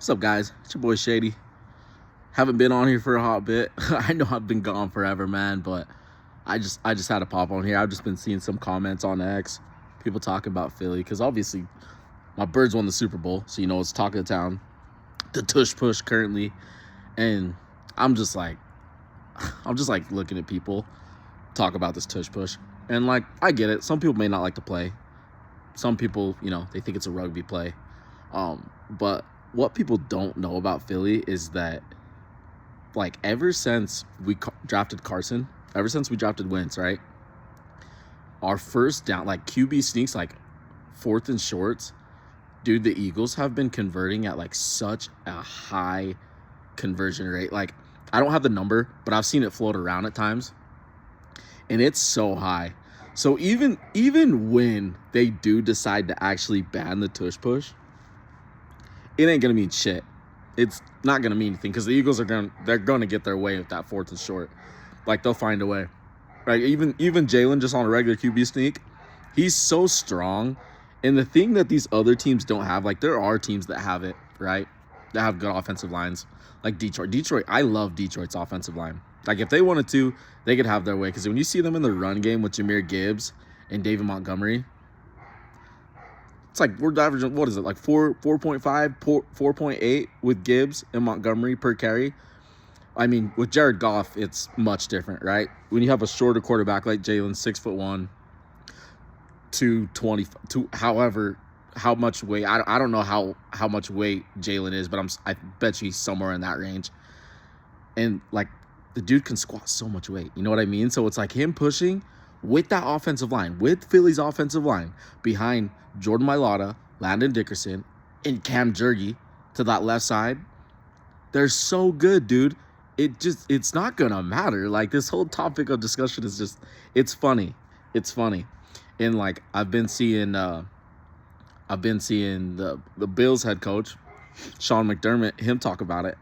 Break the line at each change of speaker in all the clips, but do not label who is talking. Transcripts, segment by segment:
What's up, guys? It's your boy Shady. Haven't been on here for a hot bit. I know I've been gone forever, man, but I just had to pop on here. I've just been seeing some comments on X, people talking about Philly, because obviously my Birds won the Super Bowl, so it's talk of the town, the tush push currently, and I'm just like, looking at people talk about this tush push, and like I get it. Some people may not like to play. Some people, they think it's a rugby play, but what people don't know about Philly is that, like, ever since we drafted Carson, ever since we drafted Wentz, right? Our first down, like QB sneaks, like fourth and shorts, dude, the Eagles have been converting at like such a high conversion rate. Like, I don't have the number, but I've seen it float around at times, and it's so high. So even when they do decide to actually ban the tush push, it ain't gonna mean shit. It's not gonna mean anything because the Eagles they're gonna get their way with that fourth and short. Like, they'll find a way. Right? Even Jalen, just on a regular QB sneak, he's so strong. And the thing that these other teams don't have, like, there are teams that have it, right? That have good offensive lines. Like Detroit, I love Detroit's offensive line. Like, if they wanted to, they could have their way. Because when you see them in the run game with Jahmyr Gibbs and David Montgomery, it's like we're averaging, what is it, like 4.5, 4.8 with Gibbs and Montgomery per carry. I mean, with Jared Goff, it's much different, right? When you have a shorter quarterback like Jalen, 6'1", 220, however, how much weight, I don't know how much weight Jalen is, but I bet you he's somewhere in that range. And, like, the dude can squat so much weight. You know what I mean? So it's like him pushing with that offensive line, with Philly's offensive line, behind Jordan Mailata, Landon Dickerson, and Cam Jurgi to that left side. They're so good, dude. It's not gonna matter. Like, this whole topic of discussion is just, it's funny. It's funny. And, like, I've been seeing the Bills head coach, Sean McDermott, him talk about it.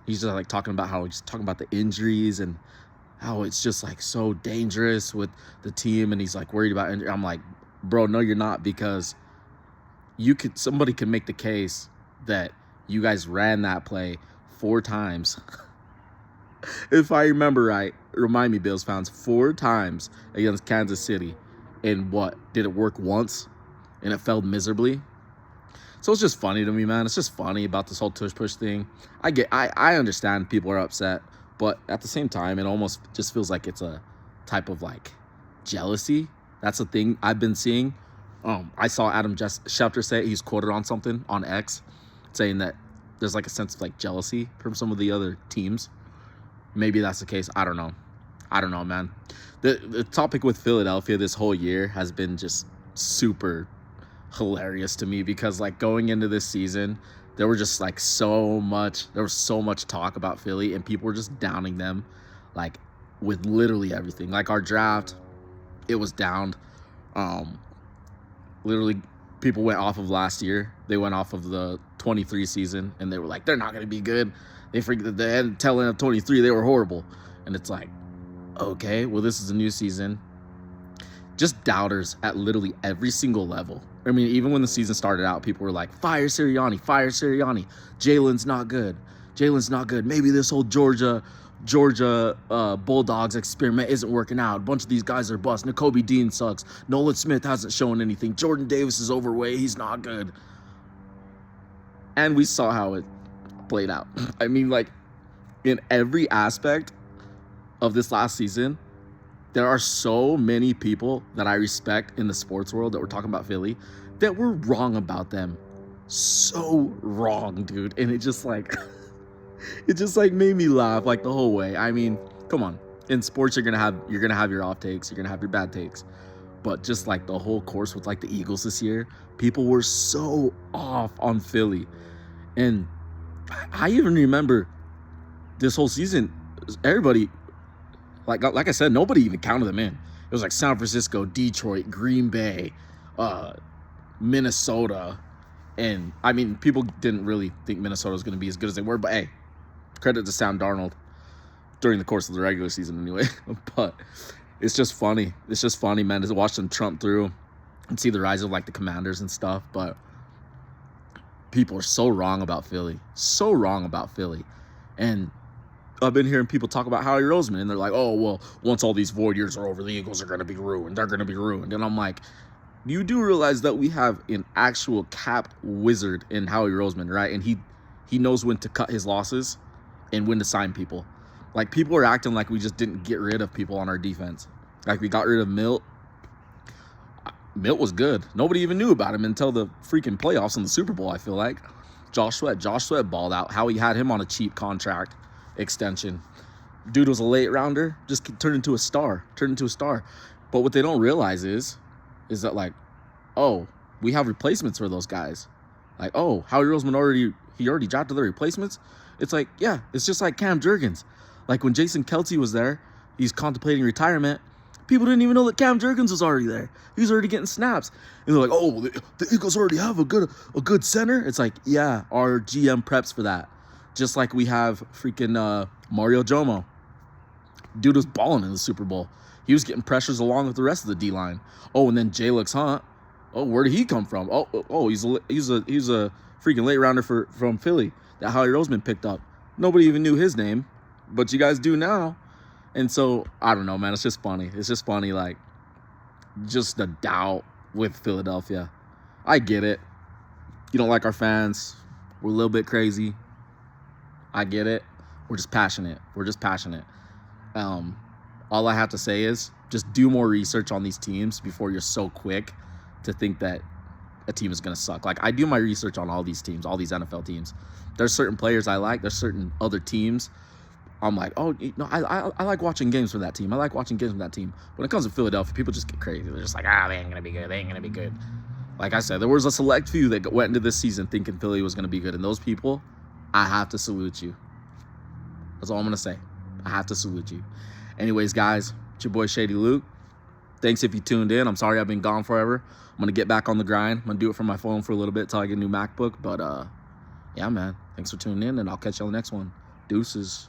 He's just like talking about the injuries and how it's just like so dangerous with the team, and he's like worried about injury. I'm like, bro, no, you're not, because somebody can make the case that you guys ran that play 4 times. If I remember right, remind me, Bills fans, 4 times against Kansas City, and what, did it work once and it failed miserably? So it's just funny to me, man. It's just funny about this whole tush push thing. I understand people are upset, but at the same time, it almost just feels like it's a type of, like, jealousy. That's the thing I've been seeing. I saw Adam Schefter say, he's quoted on something on X, saying that there's like a sense of, like, jealousy from some of the other teams. Maybe that's the case. I don't know, man. The topic with Philadelphia this whole year has been just super hilarious to me, because, like, going into this season, there was so much talk about Philly, and people were just downing them, like, with literally everything. Like, our draft, it was downed. Literally, people went off of last year. They went off of the 23 season, and they were like, they're not going to be good. They forget the end telling of 23, they were horrible. And it's like, okay, well, this is a new season. Just doubters at literally every single level. I mean, even when the season started out, people were like, fire Sirianni. Jalen's not good. Maybe this whole Georgia Bulldogs experiment isn't working out. A bunch of these guys are bust. Nakobe Dean sucks. Nolan Smith hasn't shown anything. Jordan Davis is overweight. He's not good. And we saw how it played out. I mean, like, in every aspect of this last season, there are so many people that I respect in the sports world that were talking about Philly that were wrong about them. So wrong, dude. And it just like made me laugh, like, the whole way. I mean, come on. In sports, you're gonna have your off takes, you're gonna have your bad takes. But just like the whole course with, like, the Eagles this year, people were so off on Philly. And I even remember this whole season, everybody, like I said, nobody even counted them in. It was like San Francisco, Detroit, Green Bay, Minnesota. And, I mean, people didn't really think Minnesota was going to be as good as they were. But, hey, credit to Sam Darnold during the course of the regular season anyway. But it's just funny. It's just funny, man, to watch them trump through and see the rise of, like, the Commanders and stuff. But people are so wrong about Philly. So wrong about Philly. And I've been hearing people talk about Howie Roseman, and they're like, oh, well, once all these void years are over, the Eagles are going to be ruined. They're going to be ruined. And I'm like, you do realize that we have an actual cap wizard in Howie Roseman, right? And he knows when to cut his losses and when to sign people. Like, people are acting like we just didn't get rid of people on our defense. Like, we got rid of Milt. Milt was good. Nobody even knew about him until the freaking playoffs in the Super Bowl, I feel like. Josh Sweat balled out. Howie had him on a cheap contract extension. Dude was a late rounder, just turned into a star. But what they don't realize is that, like, oh, we have replacements for those guys. Like, oh, Howie Roseman already drafted the replacements. It's like, yeah, it's just like Cam Jurgens. Like, when Jason Kelce was there, he's contemplating retirement. People didn't even know that Cam Jurgens was already there. He was already getting snaps. And they're like, oh, the Eagles already have a good center. It's like, yeah, our GM preps for that. Just like we have freaking Mario Jomo. Dude was balling in the Super Bowl. He was getting pressures along with the rest of the D-line. Oh, and then Jalix Hunt. Oh, where did he come from? Oh, he's a freaking late rounder from Philly that Howie Roseman picked up. Nobody even knew his name, but you guys do now. And so, I don't know, man. It's just funny. It's just funny, like, just the doubt with Philadelphia. I get it. You don't like our fans. We're a little bit crazy. I get it. We're just passionate. All I have to say is just do more research on these teams before you're so quick to think that a team is going to suck. Like, I do my research on all these teams, all these NFL teams. There's certain players I like. There's certain other teams I'm like, oh, no, I like watching games for that team. When it comes to Philadelphia, people just get crazy. They're just like, they ain't going to be good. Like I said, there was a select few that went into this season thinking Philly was going to be good. And those people, I have to salute you. That's all I'm going to say. I have to salute you. Anyways, guys, it's your boy Shady Luke. Thanks if you tuned in. I'm sorry I've been gone forever. I'm going to get back on the grind. I'm going to do it from my phone for a little bit until I get a new MacBook. But, yeah, man, thanks for tuning in, and I'll catch you on the next one. Deuces.